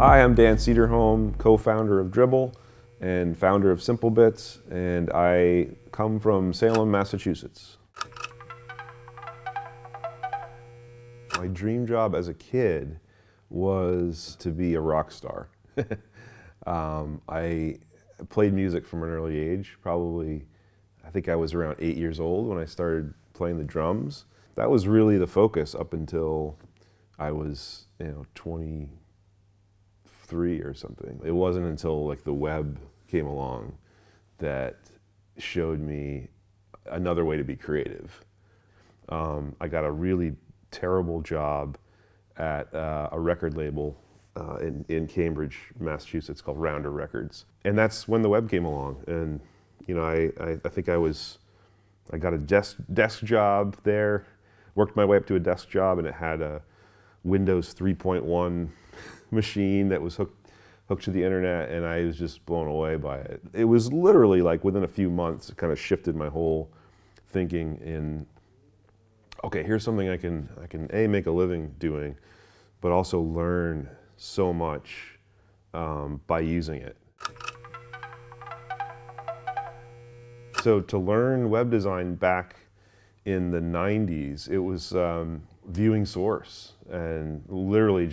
Hi, I'm Dan Cederholm, co-founder of Dribbble and founder of Simple Bits, and I come from Salem, Massachusetts. My dream job as a kid was to be a rock star. I played music from an early age, probably, I think I was around 8 years old when I started playing the drums. That was really the focus up until I was, 23 or something. It wasn't until like the web came along that showed me another way to be creative. I got a really terrible job at a record label in Cambridge, Massachusetts called Rounder Records. And that's when the web came along. And I think I got a desk job there, worked my way up to a desk job, and it had a Windows 3.1 machine that was hooked to the internet, and I was just blown away by it. It was literally like within a few months, it kind of shifted my whole thinking in, okay, here's something I can A, make a living doing, but also learn so much by using it. So to learn web design back in the 90s, it was viewing source and literally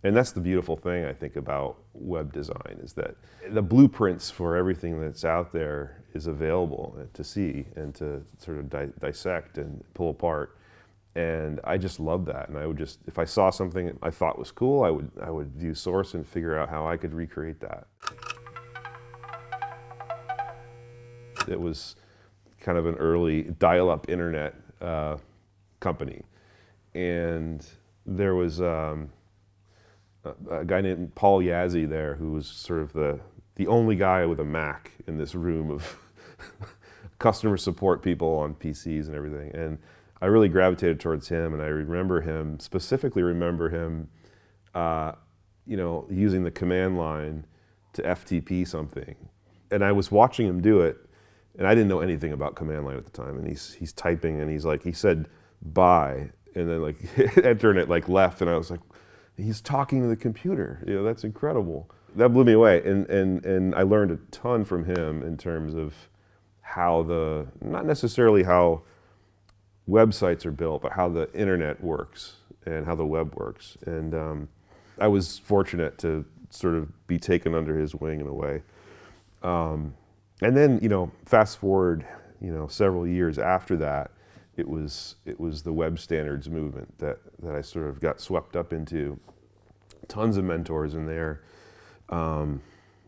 and that's the beautiful thing I think about web design, is that the blueprints for everything that's out there is available to see and to sort of dissect and pull apart. And I just love that. And I would just, if I saw something I thought was cool, I would view source and figure out how I could recreate that. It was kind of an early dial-up internet company. And there was a guy named Paul Yazzie there who was sort of the only guy with a Mac in this room of customer support people on PCs and everything. And I really gravitated towards him, and I specifically remember him, using the command line to FTP something. And I was watching him do it, and I didn't know anything about command line at the time. And he's typing, and he said, "bye," and then enter, and it left, and I was like, he's talking to the computer. That's incredible. That blew me away, and I learned a ton from him in terms of how not necessarily how websites are built, but how the internet works and how the web works. And I was fortunate to sort of be taken under his wing in a way. And then, fast forward, several years after that, it was the web standards movement that I sort of got swept up into. Tons of mentors in there,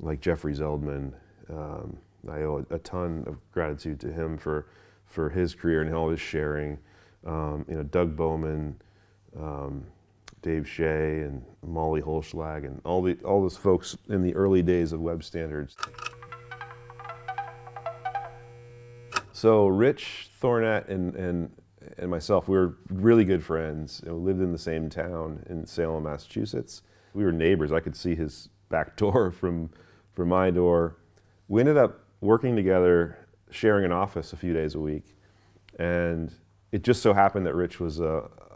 like Jeffrey Zeldman. I owe a ton of gratitude to him for his career and all his sharing. Doug Bowman, Dave Shea, and Molly Holschlag, and all those folks in the early days of web standards. So Rich Thornett and myself, we were really good friends. We lived in the same town in Salem, Massachusetts. We were neighbors. I could see his back door from my door. We ended up working together, sharing an office a few days a week. And it just so happened that Rich was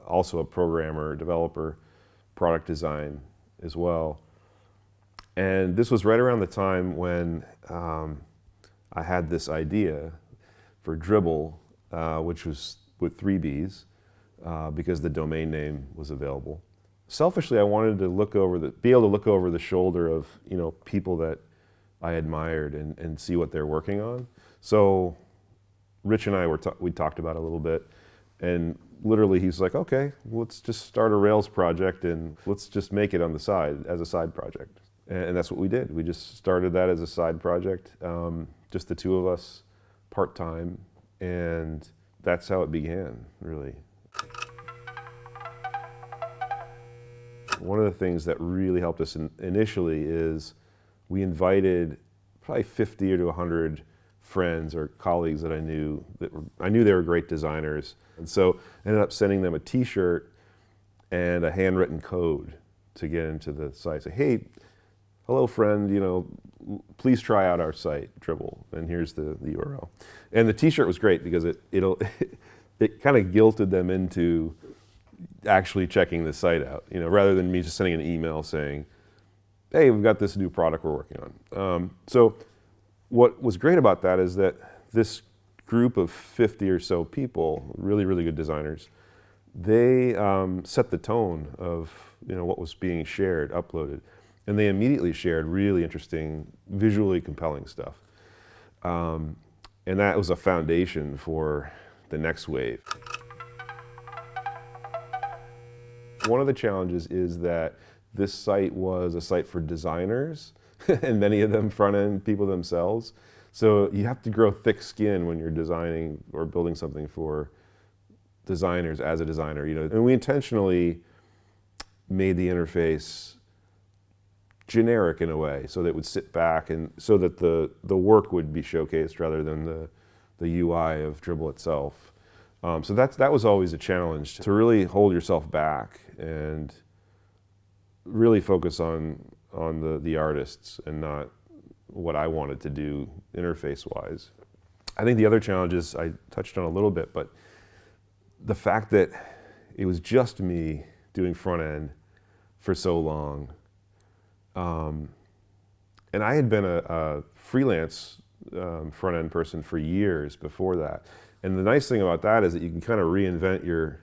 also a programmer, developer, product design as well. And this was right around the time when I had this idea for Dribbble, which was with 3 Bs, because the domain name was available. Selfishly, I wanted to be able to look over the shoulder of people that I admired and see what they're working on. So Rich and I we talked about it a little bit, and literally he's like, okay, let's just start a Rails project and let's just make it on the side as a side project. And that's what we did. We just started that as a side project, just the two of us, part-time, and that's how it began, really. One of the things that really helped us initially is we invited probably 50 to 100 friends or colleagues that I knew they were great designers. And so I ended up sending them a t-shirt and a handwritten code to get into the site. Say, hey, hello friend, please try out our site, Dribbble, and here's the URL. And the t-shirt was great because it kind of guilted them into actually checking the site out, rather than me just sending an email saying, hey, we've got this new product we're working on. So what was great about that is that this group of 50 or so people, really, really good designers, they set the tone of what was being shared, uploaded, and they immediately shared really interesting, visually compelling stuff. And that was a foundation for the next wave. One of the challenges is that this site was a site for designers, and many of them front-end people themselves. So you have to grow thick skin when you're designing or building something for designers as a designer. And we intentionally made the interface generic in a way, so that it would sit back and so that the work would be showcased rather than the UI of Dribbble itself. So that was always a challenge, to really hold yourself back and really focus on the artists and not what I wanted to do interface-wise. I think the other challenges I touched on a little bit, but the fact that it was just me doing front end for so long. And I had been a freelance front end person for years before that. And the nice thing about that is that you can kind of reinvent your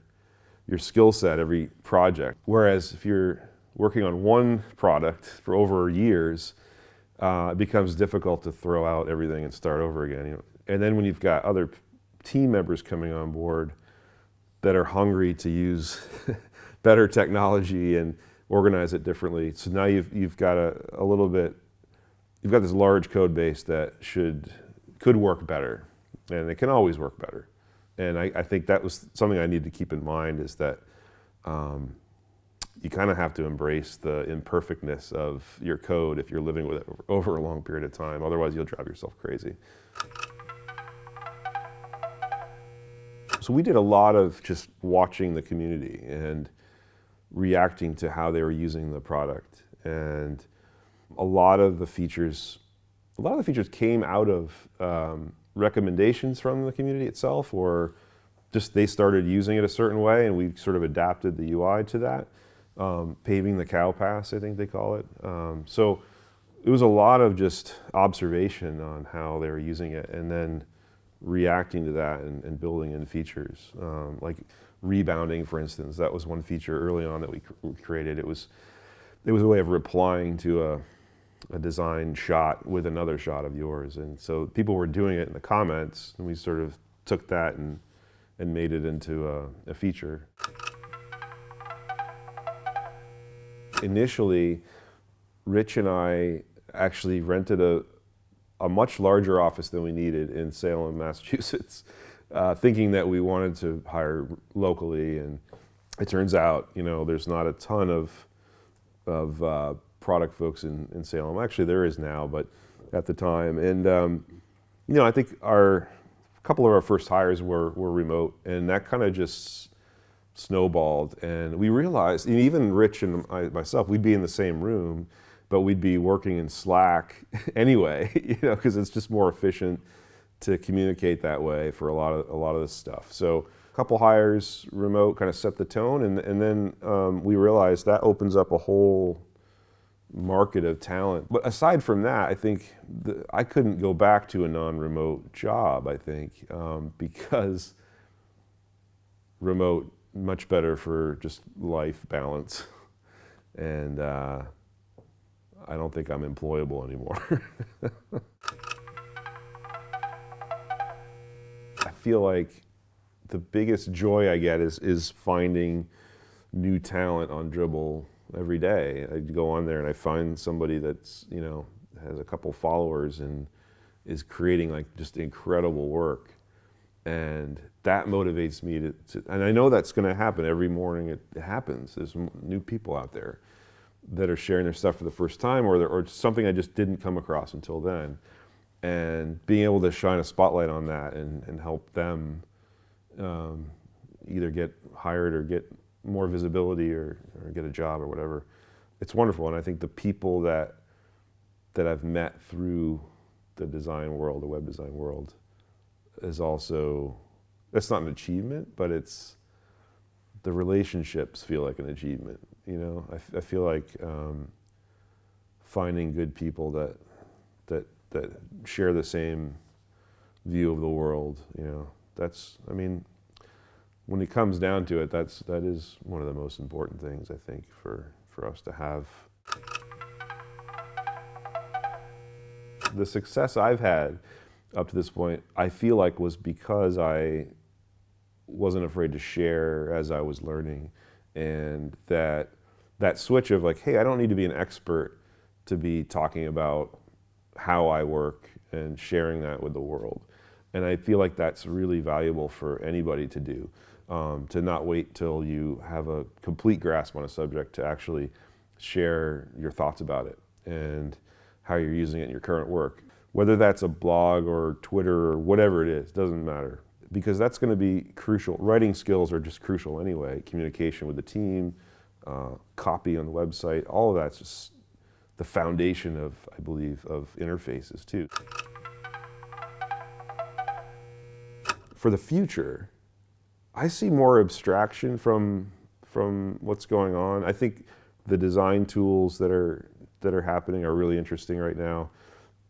skill set every project. Whereas if you're working on one product for over years, it becomes difficult to throw out everything and start over again. And then when you've got other team members coming on board that are hungry to use better technology and organize it differently, so now you've got a little bit, you've got this large code base that could work better, and it can always work better. And I think that was something I need to keep in mind, is that you kind of have to embrace the imperfectness of your code if you're living with it over a long period of time. Otherwise, you'll drive yourself crazy. So we did a lot of just watching the community and reacting to how they were using the product. And a lot of the features came out of recommendations from the community itself, or just they started using it a certain way and we sort of adapted the UI to that. Paving the cow paths, I think they call it. So it was a lot of just observation on how they were using it, and then reacting to that and building in features. Like rebounding, for instance, that was one feature early on that we created. It was a way of replying to a design shot with another shot of yours. And so people were doing it in the comments, and we sort of took that and made it into a feature. Initially, Rich and I actually rented a much larger office than we needed in Salem, Massachusetts, thinking that we wanted to hire locally. And it turns out, there's not a ton of product folks in Salem. Actually, there is now, but at the time. And I think a couple of our first hires were remote, and that kind of just snowballed. And we realized, even Rich and myself, we'd be in the same room, but we'd be working in Slack anyway, because it's just more efficient to communicate that way for a lot of this stuff. So a couple hires remote kind of set the tone, and then we realized that opens up a whole market of talent. But aside from that, I think I couldn't go back to a non-remote job, I think, because remote, much better for just life balance. And I don't think I'm employable anymore. I feel like the biggest joy I get is finding new talent on Dribbble every day. I go on there and I find somebody that's, has a couple followers and is creating like just incredible work. And that motivates me to and I know that's going to happen every morning. It happens. There's new people out there that are sharing their stuff for the first time, or something I just didn't come across until then. And being able to shine a spotlight on that and help them either get hired or get more visibility or get a job or whatever, it's wonderful. And I think the people that I've met through the design world, the web design world, is also, that's not an achievement, but it's, the relationships feel like an achievement. I feel like finding good people that share the same view of the world. That's, I mean, when it comes down to it, that is one of the most important things, I think, for us to have. The success I've had up to this point, I feel like, was because I wasn't afraid to share as I was learning, and that switch of like, hey, I don't need to be an expert to be talking about how I work and sharing that with the world. And I feel like that's really valuable for anybody to do, to not wait till you have a complete grasp on a subject to actually share your thoughts about it and how you're using it in your current work. Whether that's a blog or Twitter or whatever it is, doesn't matter. Because that's going to be crucial. Writing skills are just crucial anyway. Communication with the team, copy on the website, all of that's just the foundation of, I believe, of interfaces too. For the future, I see more abstraction from what's going on. I think the design tools that are happening are really interesting right now.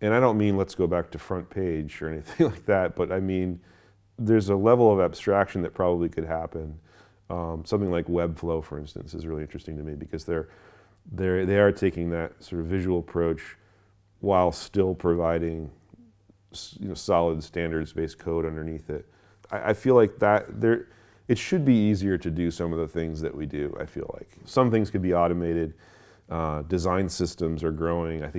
And I don't mean let's go back to front page or anything like that, but I mean there's a level of abstraction that probably could happen. Something like Webflow, for instance, is really interesting to me because they are taking that sort of visual approach while still providing solid standards-based code underneath it. I feel like it should be easier to do some of the things that we do. I feel like some things could be automated. Design systems are growing. I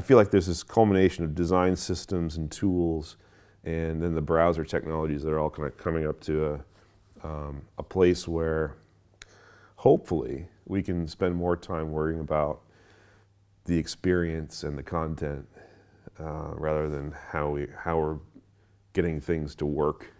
feel like there's this culmination of design systems and tools, and then the browser technologies that are all kind of coming up to a place where hopefully we can spend more time worrying about the experience and the content rather than how we're getting things to work.